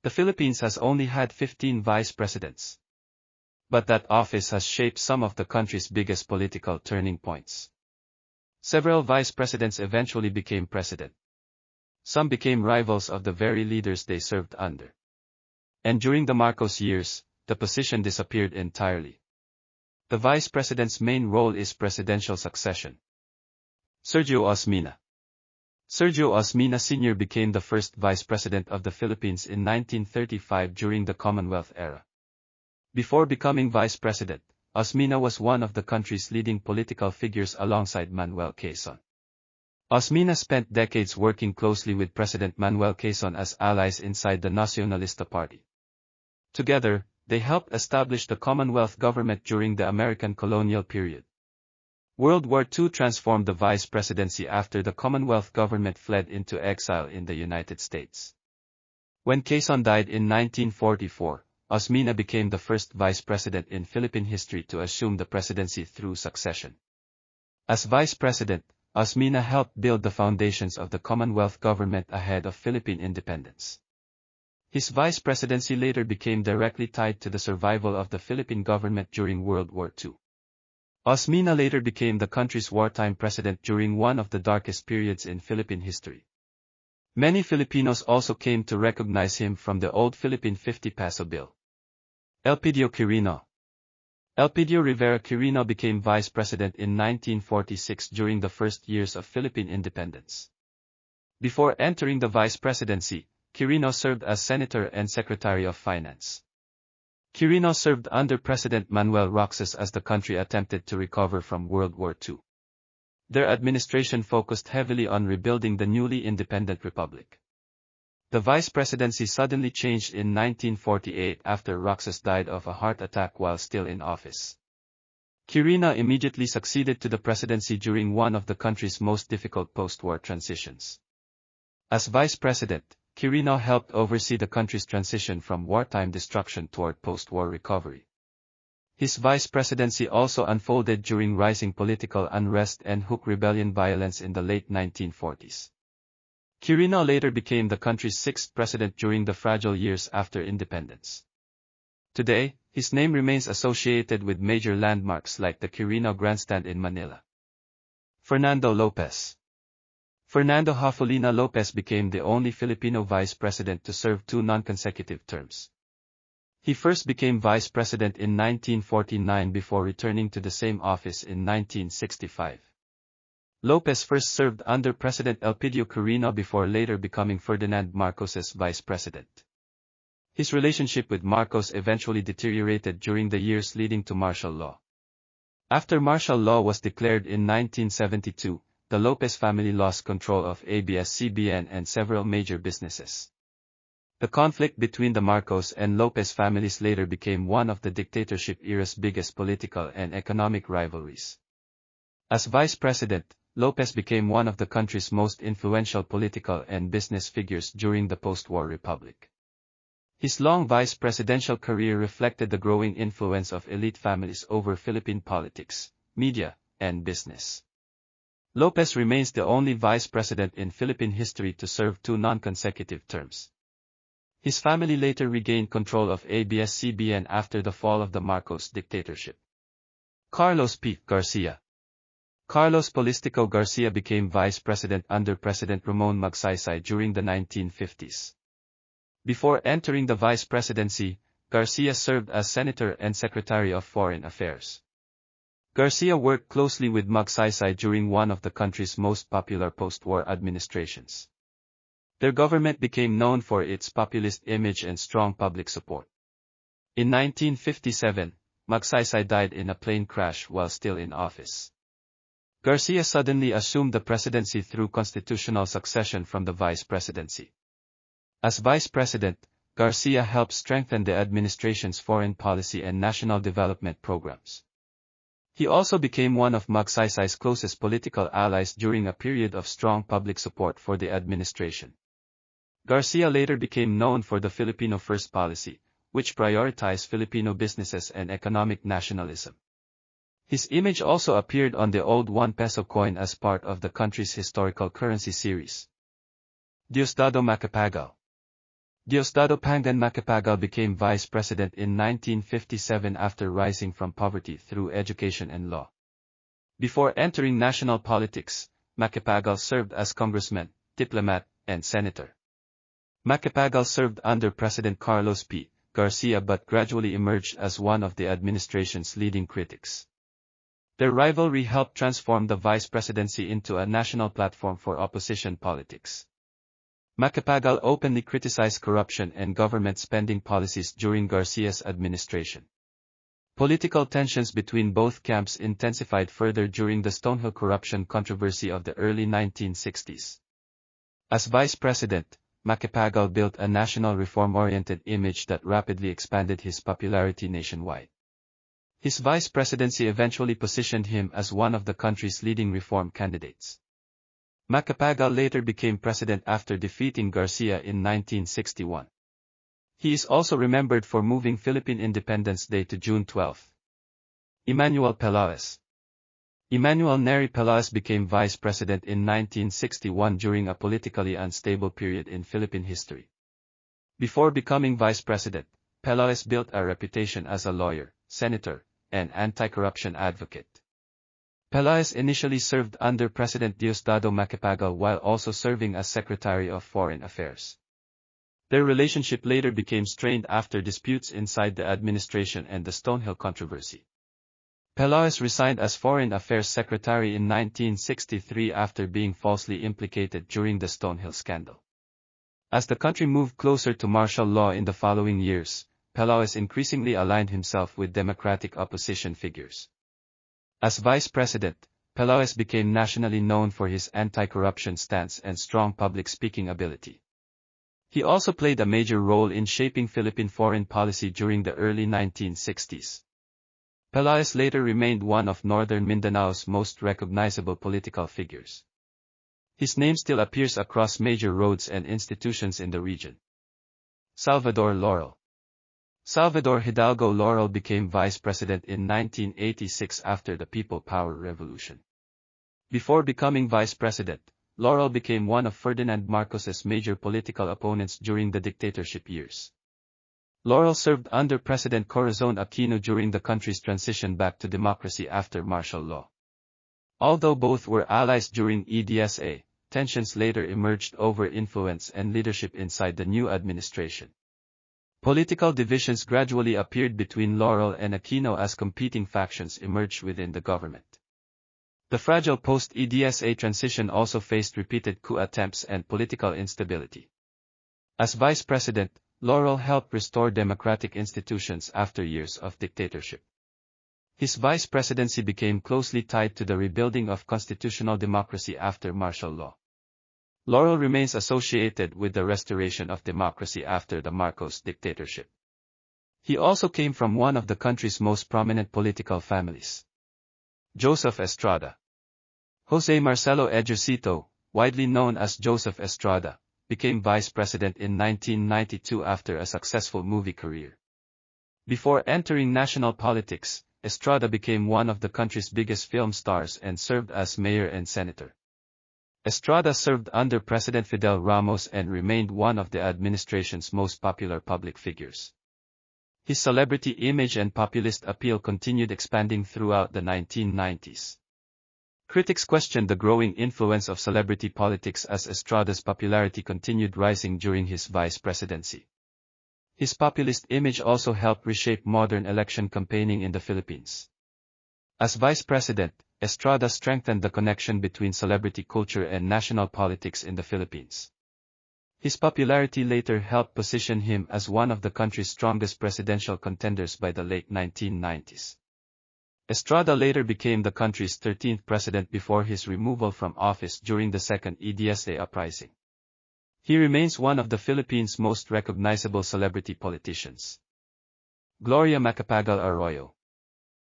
The Philippines has only had 15 vice presidents. But that office has shaped some of the country's biggest political turning points. Several vice presidents eventually became president. Some became rivals of the very leaders they served under. And during the Marcos years, the position disappeared entirely. The vice president's main role is presidential succession. Sergio Osmeña. Sergio Osmeña Sr. became the first vice president of the Philippines in 1935 during the Commonwealth era. Before becoming vice president, Osmeña was one of the country's leading political figures alongside Manuel Quezon. Osmeña spent decades working closely with President Manuel Quezon as allies inside the Nacionalista Party. Together, they helped establish the Commonwealth government during the American colonial period. World War II transformed the vice presidency after the Commonwealth government fled into exile in the United States. When Quezon died in 1944, Osmeña became the first vice president in Philippine history to assume the presidency through succession. As vice president, Osmeña helped build the foundations of the Commonwealth government ahead of Philippine independence. His vice presidency later became directly tied to the survival of the Philippine government during World War II. Osmeña later became the country's wartime president during one of the darkest periods in Philippine history. Many Filipinos also came to recognize him from the old Philippine 50 peso bill. Elpidio Quirino. Elpidio Rivera Quirino became vice president in 1946 during the first years of Philippine independence. Before entering the vice presidency, Quirino served as senator and secretary of finance. Quirino served under President Manuel Roxas as the country attempted to recover from World War II. Their administration focused heavily on rebuilding the newly independent republic. The vice presidency suddenly changed in 1948 after Roxas died of a heart attack while still in office. Quirino immediately succeeded to the presidency during one of the country's most difficult post-war transitions. As vice president, Quirino helped oversee the country's transition from wartime destruction toward post-war recovery. His vice presidency also unfolded during rising political unrest and Huk rebellion violence in the late 1940s. Quirino later became the country's sixth president during the fragile years after independence. Today, his name remains associated with major landmarks like the Quirino Grandstand in Manila. Fernando Lopez. Fernando Hafolina Lopez became the only Filipino vice president to serve two non-consecutive terms. He first became vice president in 1949 before returning to the same office in 1965. Lopez first served under President Elpidio Quirino before later becoming Ferdinand Marcos's vice president. His relationship with Marcos eventually deteriorated during the years leading to martial law. After martial law was declared in 1972, the Lopez family lost control of ABS-CBN and several major businesses. The conflict between the Marcos and Lopez families later became one of the dictatorship era's biggest political and economic rivalries. As vice president, Lopez became one of the country's most influential political and business figures during the post-war republic. His long vice presidential career reflected the growing influence of elite families over Philippine politics, media, and business. Lopez remains the only vice president in Philippine history to serve two non-consecutive terms. His family later regained control of ABS-CBN after the fall of the Marcos dictatorship. Carlos P. Garcia. Carlos Polistico Garcia became vice president under President Ramon Magsaysay during the 1950s. Before entering the vice presidency, Garcia served as senator and secretary of foreign affairs. Garcia worked closely with Magsaysay during one of the country's most popular post-war administrations. Their government became known for its populist image and strong public support. In 1957, Magsaysay died in a plane crash while still in office. Garcia suddenly assumed the presidency through constitutional succession from the vice presidency. As vice president, Garcia helped strengthen the administration's foreign policy and national development programs. He also became one of Magsaysay's closest political allies during a period of strong public support for the administration. Garcia later became known for the Filipino First policy, which prioritized Filipino businesses and economic nationalism. His image also appeared on the old 1 peso coin as part of the country's historical currency series. Diosdado Macapagal. Diosdado Macapagal became vice president in 1957 after rising from poverty through education and law. Before entering national politics, Macapagal served as congressman, diplomat, and senator. Macapagal served under President Carlos P. Garcia but gradually emerged as one of the administration's leading critics. Their rivalry helped transform the vice presidency into a national platform for opposition politics. Macapagal openly criticized corruption and government spending policies during Garcia's administration. Political tensions between both camps intensified further during the Stonehill corruption controversy of the early 1960s. As vice president, Macapagal built a national reform-oriented image that rapidly expanded his popularity nationwide. His vice presidency eventually positioned him as one of the country's leading reform candidates. Macapagal later became president after defeating Garcia in 1961. He is also remembered for moving Philippine Independence Day to June 12. Emmanuel Pelaez. Emmanuel Neri Pelaez became vice president in 1961 during a politically unstable period in Philippine history. Before becoming vice president, Pelaez built a reputation as a lawyer, senator, and anti-corruption advocate. Pelaez initially served under President Diosdado Macapagal while also serving as Secretary of Foreign Affairs. Their relationship later became strained after disputes inside the administration and the Stonehill controversy. Pelaez resigned as Foreign Affairs Secretary in 1963 after being falsely implicated during the Stonehill scandal. As the country moved closer to martial law in the following years, Pelaez increasingly aligned himself with democratic opposition figures. As vice president, Pelaez became nationally known for his anti-corruption stance and strong public speaking ability. He also played a major role in shaping Philippine foreign policy during the early 1960s. Pelaez later remained one of northern Mindanao's most recognizable political figures. His name still appears across major roads and institutions in the region. Salvador Laurel. Salvador Hidalgo Laurel became vice president in 1986 after the People Power Revolution. Before becoming vice president, Laurel became one of Ferdinand Marcos's major political opponents during the dictatorship years. Laurel served under President Corazon Aquino during the country's transition back to democracy after martial law. Although both were allies during EDSA, tensions later emerged over influence and leadership inside the new administration. Political divisions gradually appeared between Laurel and Aquino as competing factions emerged within the government. The fragile post-EDSA transition also faced repeated coup attempts and political instability. As vice president, Laurel helped restore democratic institutions after years of dictatorship. His vice presidency became closely tied to the rebuilding of constitutional democracy after martial law. Laurel remains associated with the restoration of democracy after the Marcos dictatorship. He also came from one of the country's most prominent political families. Joseph Estrada. Jose Marcelo Ejercito, widely known as Joseph Estrada, became vice president in 1992 after a successful movie career. Before entering national politics, Estrada became one of the country's biggest film stars and served as mayor and senator. Estrada served under President Fidel Ramos and remained one of the administration's most popular public figures. His celebrity image and populist appeal continued expanding throughout the 1990s. Critics questioned the growing influence of celebrity politics as Estrada's popularity continued rising during his vice presidency. His populist image also helped reshape modern election campaigning in the Philippines. As vice president, Estrada strengthened the connection between celebrity culture and national politics in the Philippines. His popularity later helped position him as one of the country's strongest presidential contenders by the late 1990s. Estrada later became the country's 13th president before his removal from office during the second EDSA uprising. He remains one of the Philippines' most recognizable celebrity politicians. Gloria Macapagal Arroyo.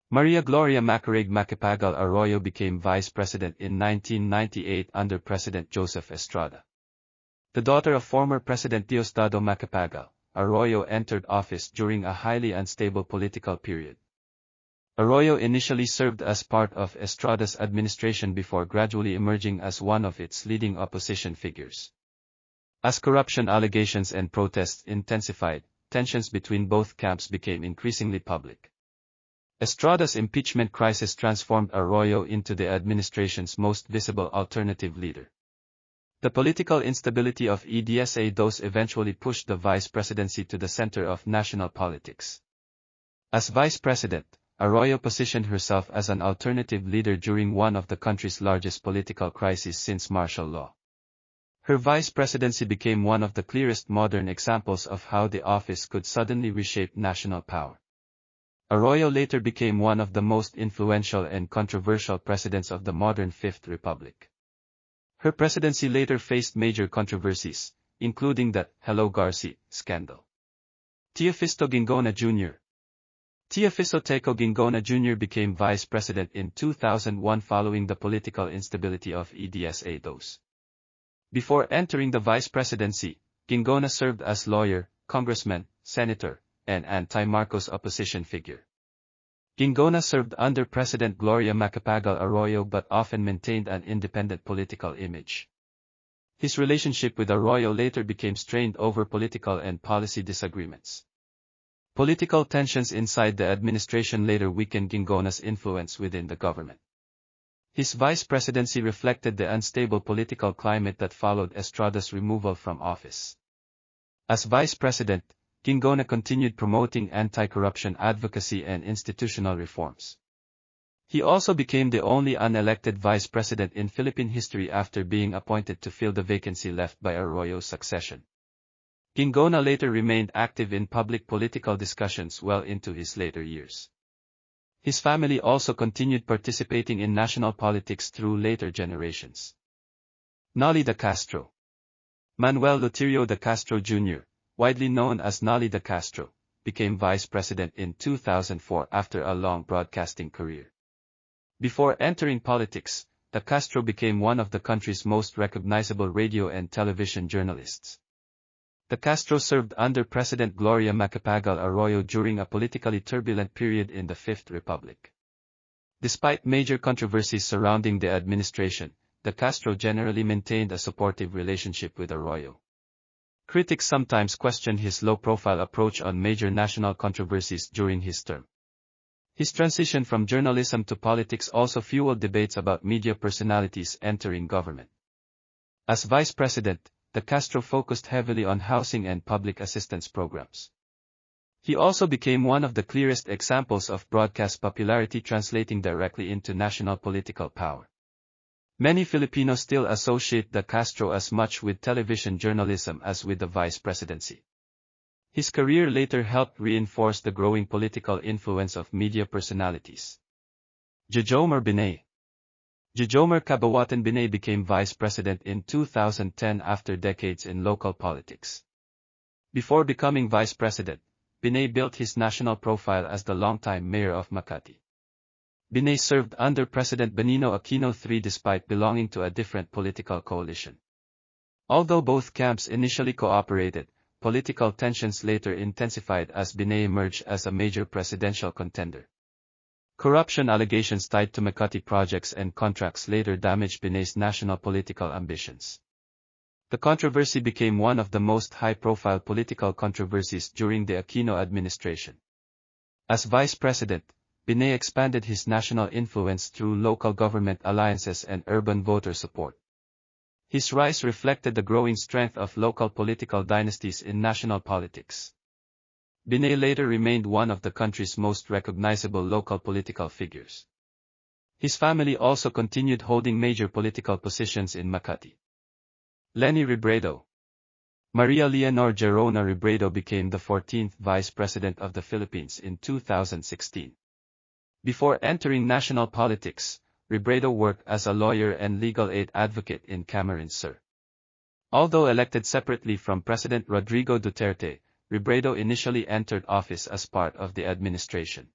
Maria Gloria Macapagal Macapagal Arroyo became vice president in 1998 under President Joseph Estrada. The daughter of former President Diosdado Macapagal, Arroyo entered office during a highly unstable political period. Arroyo initially served as part of Estrada's administration before gradually emerging as one of its leading opposition figures. As corruption allegations and protests intensified, tensions between both camps became increasingly public. Estrada's impeachment crisis transformed Arroyo into the administration's most visible alternative leader. The political instability of EDSA-DOS eventually pushed the vice presidency to the center of national politics. As vice president, Arroyo positioned herself as an alternative leader during one of the country's largest political crises since martial law. Her vice presidency became one of the clearest modern examples of how the office could suddenly reshape national power. Arroyo later became one of the most influential and controversial presidents of the modern Fifth Republic. Her presidency later faced major controversies, including the "Hello Garcia" scandal. Teofisto Guingona Jr. Teofisto Guingona Jr. became vice president in 2001 following the political instability of EDSA-DOS. Before entering the vice presidency, Guingona served as lawyer, congressman, senator, and anti-Marcos opposition figure. Guingona served under President Gloria Macapagal Arroyo but often maintained an independent political image. His relationship with Arroyo later became strained over political and policy disagreements. Political tensions inside the administration later weakened Guingona's influence within the government. His vice presidency reflected the unstable political climate that followed Estrada's removal from office. As vice president, Guingona continued promoting anti-corruption advocacy and institutional reforms. He also became the only unelected vice president in Philippine history after being appointed to fill the vacancy left by Arroyo's succession. Guingona later remained active in public political discussions well into his later years. His family also continued participating in national politics through later generations. Noli de Castro. Manuel Elpidio de Castro Jr., widely known as Noli de Castro, became vice president in 2004 after a long broadcasting career. Before entering politics, de Castro became one of the country's most recognizable radio and television journalists. De Castro served under President Gloria Macapagal Arroyo during a politically turbulent period in the Fifth Republic. Despite major controversies surrounding the administration, de Castro generally maintained a supportive relationship with Arroyo. Critics sometimes questioned his low-profile approach on major national controversies during his term. His transition from journalism to politics also fueled debates about media personalities entering government. As vice president, de Castro focused heavily on housing and public assistance programs. He also became one of the clearest examples of broadcast popularity translating directly into national political power. Many Filipinos still associate de Castro as much with television journalism as with the vice presidency. His career later helped reinforce the growing political influence of media personalities. Jejomar Binay. Jejomar Binay became vice president in 2010 after decades in local politics. Before becoming vice president, Binay built his national profile as the longtime mayor of Makati. Binay served under President Benigno Aquino III despite belonging to a different political coalition. Although both camps initially cooperated, political tensions later intensified as Binay emerged as a major presidential contender. Corruption allegations tied to Makati projects and contracts later damaged Binay's national political ambitions. The controversy became one of the most high-profile political controversies during the Aquino administration. As vice president, Binay expanded his national influence through local government alliances and urban voter support. His rise reflected the growing strength of local political dynasties in national politics. Binay later remained one of the country's most recognizable local political figures. His family also continued holding major political positions in Makati. Leni Robredo. Maria Leonor Gerona Robredo became the 14th Vice President of the Philippines in 2016. Before entering national politics, Robredo worked as a lawyer and legal aid advocate in Camarines Sur. Although elected separately from President Rodrigo Duterte, Robredo initially entered office as part of the administration.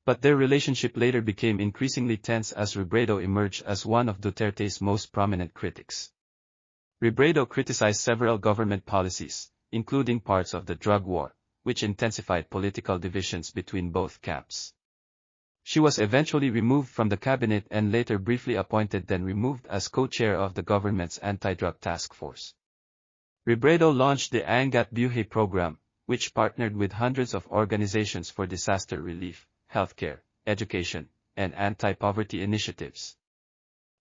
But their relationship later became increasingly tense as Robredo emerged as one of Duterte's most prominent critics. Robredo criticized several government policies, including parts of the drug war, which intensified political divisions between both camps. She was eventually removed from the cabinet and later briefly appointed then removed as co-chair of the government's anti-drug task force. Robredo launched the Angat Buhay program, which partnered with hundreds of organizations for disaster relief, healthcare, education, and anti-poverty initiatives.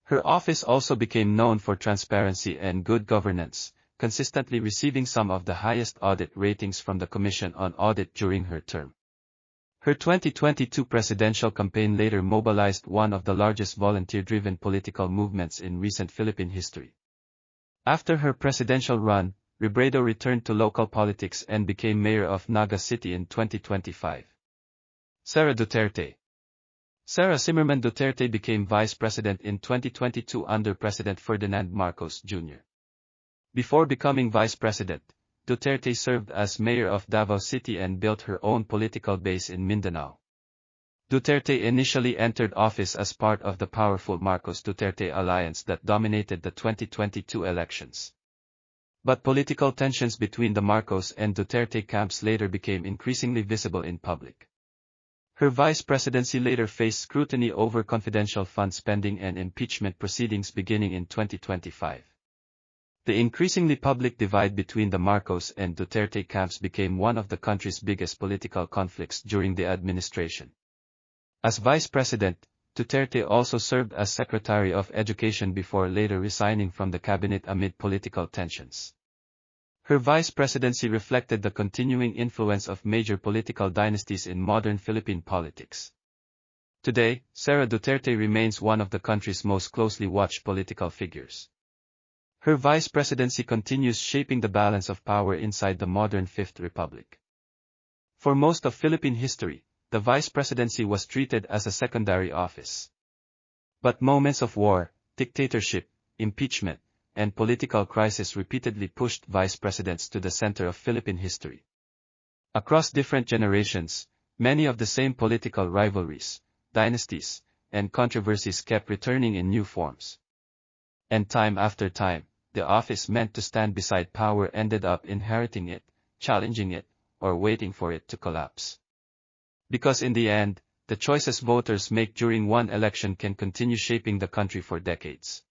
Her office also became known for transparency and good governance, consistently receiving some of the highest audit ratings from the Commission on Audit during her term. Her 2022 presidential campaign later mobilized one of the largest volunteer-driven political movements in recent Philippine history. After her presidential run, Robredo returned to local politics and became mayor of Naga City in 2025. Sara Duterte. Sara Zimmerman Duterte became vice president in 2022 under President Ferdinand Marcos Jr. Before becoming vice president, Duterte served as mayor of Davao City and built her own political base in Mindanao. Duterte initially entered office as part of the powerful Marcos-Duterte alliance that dominated the 2022 elections. But political tensions between the Marcos and Duterte camps later became increasingly visible in public. Her vice presidency later faced scrutiny over confidential fund spending and impeachment proceedings beginning in 2025. The increasingly public divide between the Marcos and Duterte camps became one of the country's biggest political conflicts during the administration. As vice president, Duterte also served as Secretary of Education before later resigning from the cabinet amid political tensions. Her vice presidency reflected the continuing influence of major political dynasties in modern Philippine politics. Today, Sara Duterte remains one of the country's most closely watched political figures. Her vice presidency continues shaping the balance of power inside the modern Fifth Republic. For most of Philippine history, the vice presidency was treated as a secondary office. But moments of war, dictatorship, impeachment, and political crisis repeatedly pushed vice presidents to the center of Philippine history. Across different generations, many of the same political rivalries, dynasties, and controversies kept returning in new forms. And time after time, the office meant to stand beside power ended up inheriting it, challenging it, or waiting for it to collapse. Because in the end, the choices voters make during one election can continue shaping the country for decades.